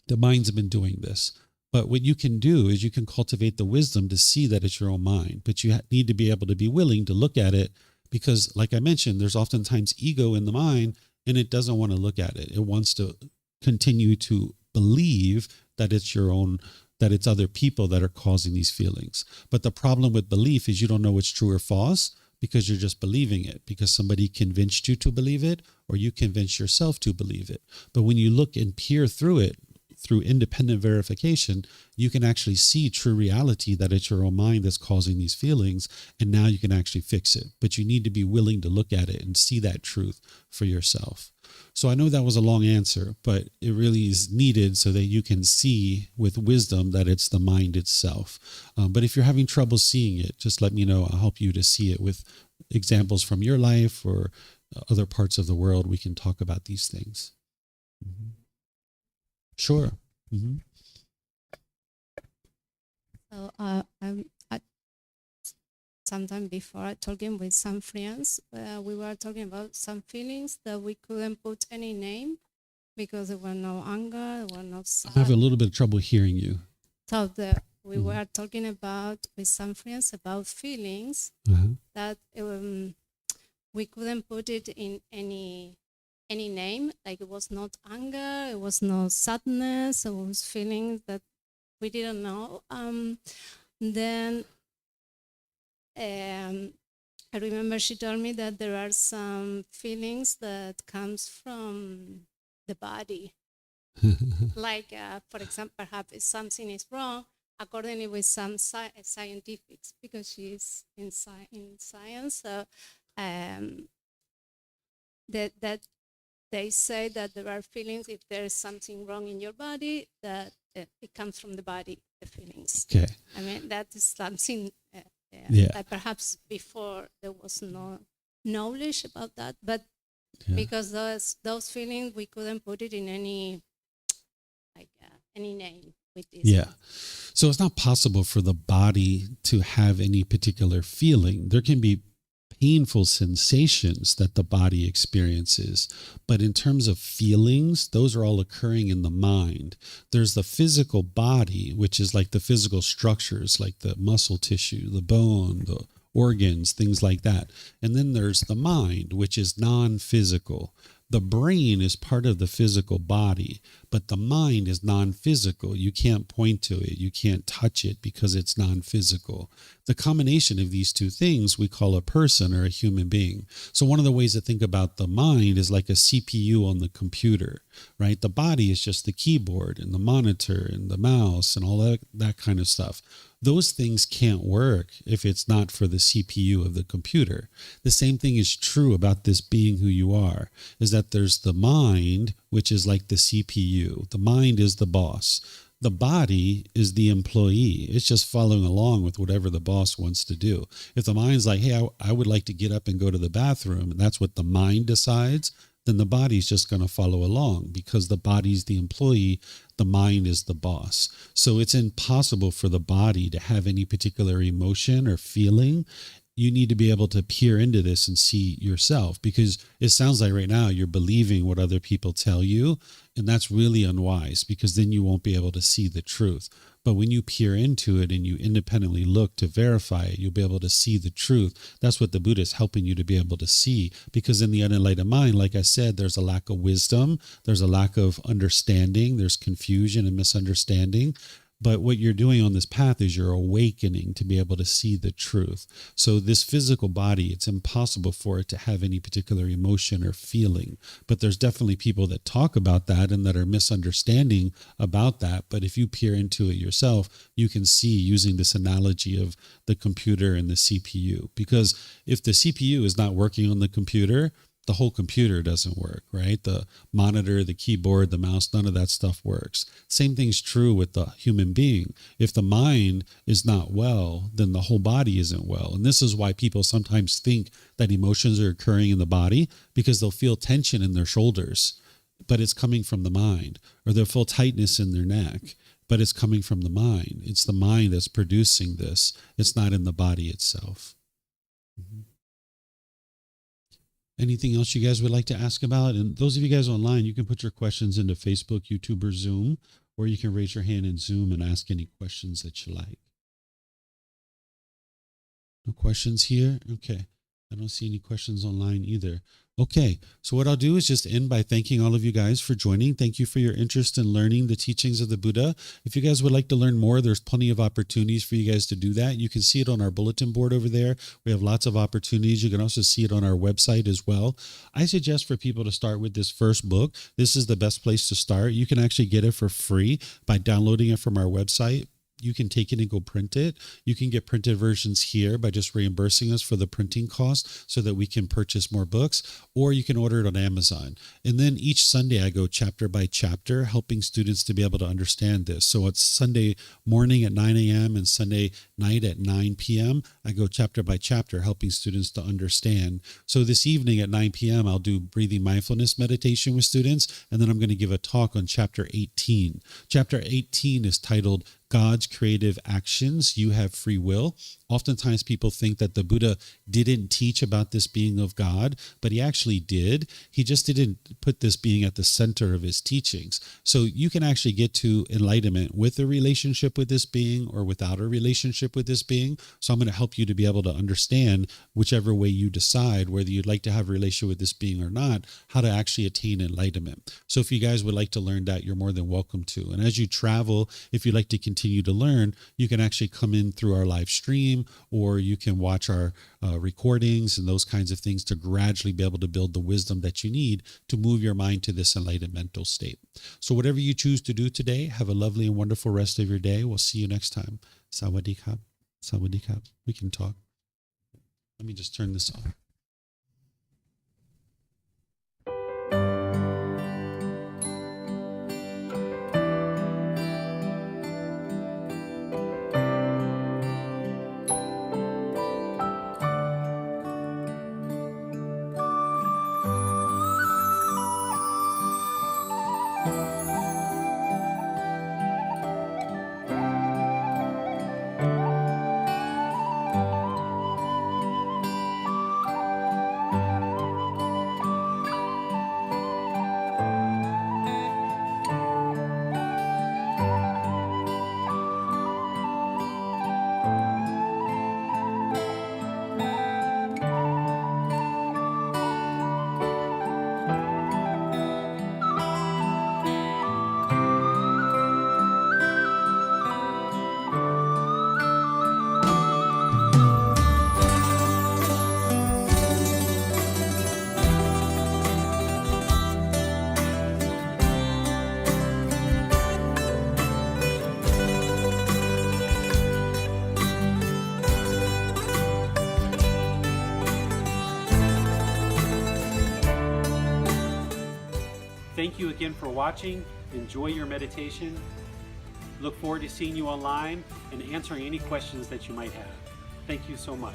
the mind's been doing this. But what you can do is you can cultivate the wisdom to see that it's your own mind, but you need to be able to be willing to look at it because, like I mentioned, there's oftentimes ego in the mind, and it doesn't want to look at it. It wants to continue to believe that it's your own, that it's other people that are causing these feelings. But the problem with belief is you don't know what's true or false because you're just believing it because somebody convinced you to believe it or you convinced yourself to believe it. But when you look and peer through it, through independent verification, you can actually see true reality that it's your own mind that's causing these feelings. And now you can actually fix it. But you need to be willing to look at it and see that truth for yourself. So I know that was a long answer, but it really is needed so that you can see with wisdom that it's the mind itself. But if you're having trouble seeing it, just let me know. I'll help you to see it with examples from your life or other parts of the world. We can talk about these things. Mm-hmm. Sure. Mm-hmm. So sometime before talking with some friends, we were talking about some feelings that we couldn't put any name because there were no anger, there were no sad. I'm having a little bit of trouble hearing you. So we were talking about with some friends about feelings that we couldn't put it in any name. Like it was not anger, it was no sadness, it was feelings that we didn't know. Then I remember she told me that there are some feelings that comes from the body. Like, for example, perhaps if something is wrong, accordingly with some scientifics, because she's in science, so that they say that there are feelings, if there is something wrong in your body, that it comes from the body, the feelings. Okay. I mean, that is something that perhaps before there was no knowledge about that, but because those feelings, we couldn't put it in any name with this. Yeah. So it's not possible for the body to have any particular feeling. There can be painful sensations that the body experiences, but in terms of feelings, those are all occurring in the mind. There's the physical body, which is like the physical structures, like the muscle tissue, the bone, the organs, things like that. And then there's the mind, which is non-physical. The brain is part of the physical body, but the mind is non-physical. You can't point to it. You can't touch it because it's non-physical. The combination of these two things we call a person or a human being. So one of the ways to think about the mind is like a CPU on the computer, right? The body is just the keyboard and the monitor and the mouse and all that kind of stuff. Those things can't work if it's not for the CPU of the computer. The same thing is true about this being who you are, is that there's the mind, which is like the CPU. The mind is the boss. The body is the employee. It's just following along with whatever the boss wants to do. If the mind's like, hey, I would like to get up and go to the bathroom, and that's what the mind decides, then the body's just going to follow along because the body's the employee, the mind is the boss. So it's impossible for the body to have any particular emotion or feeling. You need to be able to peer into this and see yourself, because it sounds like right now you're believing what other people tell you, and that's really unwise, because then you won't be able to see the truth. But when you peer into it and you independently look to verify it, you'll be able to see the truth. That's what the Buddha is helping you to be able to see, because in the unenlightened mind, like I said, there's a lack of wisdom, there's a lack of understanding, there's confusion and misunderstanding. But what you're doing on this path is you're awakening to be able to see the truth. So this physical body, it's impossible for it to have any particular emotion or feeling. But there's definitely people that talk about that and that are misunderstanding about that. But if you peer into it yourself, you can see, using this analogy of the computer and the CPU. Because if the CPU is not working on the computer, the whole computer doesn't work, right? The monitor, the keyboard, the mouse, none of that stuff works. Same thing's true with the human being. If the mind is not well, then the whole body isn't well. And this is why people sometimes think that emotions are occurring in the body, because they'll feel tension in their shoulders, but it's coming from the mind. Or they'll feel tightness in their neck, but it's coming from the mind. It's the mind that's producing this. It's not in the body itself. Mm-hmm. Anything else you guys would like to ask about? And those of you guys online, you can put your questions into Facebook, YouTube, or Zoom, or you can raise your hand in Zoom and ask any questions that you like. No questions here? Okay. I don't see any questions online either. Okay, so what I'll do is just end by thanking all of you guys for joining. Thank you for your interest in learning the teachings of the Buddha. If you guys would like to learn more, there's plenty of opportunities for you guys to do that. You can see it on our bulletin board over there. We have lots of opportunities. You can also see it on our website as well. I suggest for people to start with this first book. This is the best place to start. You can actually get it for free by downloading it from our website. You can take it and go print it. You can get printed versions here by just reimbursing us for the printing cost so that we can purchase more books, or you can order it on Amazon. And then each Sunday I go chapter by chapter, helping students to be able to understand this. So it's Sunday morning at 9 a.m. and Sunday night at 9 p.m. I go chapter by chapter, helping students to understand. So this evening at 9 p.m. I'll do breathing mindfulness meditation with students, and then I'm going to give a talk on chapter 18. Chapter 18 is titled God's Creative Actions, You Have Free Will. Oftentimes people think that the Buddha didn't teach about this being of God, but he actually did. He just didn't put this being at the center of his teachings. So you can actually get to enlightenment with a relationship with this being or without a relationship with this being. So I'm going to help you to be able to understand, whichever way you decide, whether you'd like to have a relationship with this being or not, how to actually attain enlightenment. So if you guys would like to learn that, you're more than welcome to. And as you travel, if you'd like to continue to learn, you can actually come in through our live stream, or you can watch our recordings and those kinds of things to gradually be able to build the wisdom that you need to move your mind to this enlightened mental state. So whatever you choose to do today, have a lovely and wonderful rest of your day. We'll see you next time. Sawadee-kap. Sawadee-kap. We can talk. Let me just turn this off. Thank you again for watching. Enjoy your meditation. Look forward to seeing you online and answering any questions that you might have. Thank you so much.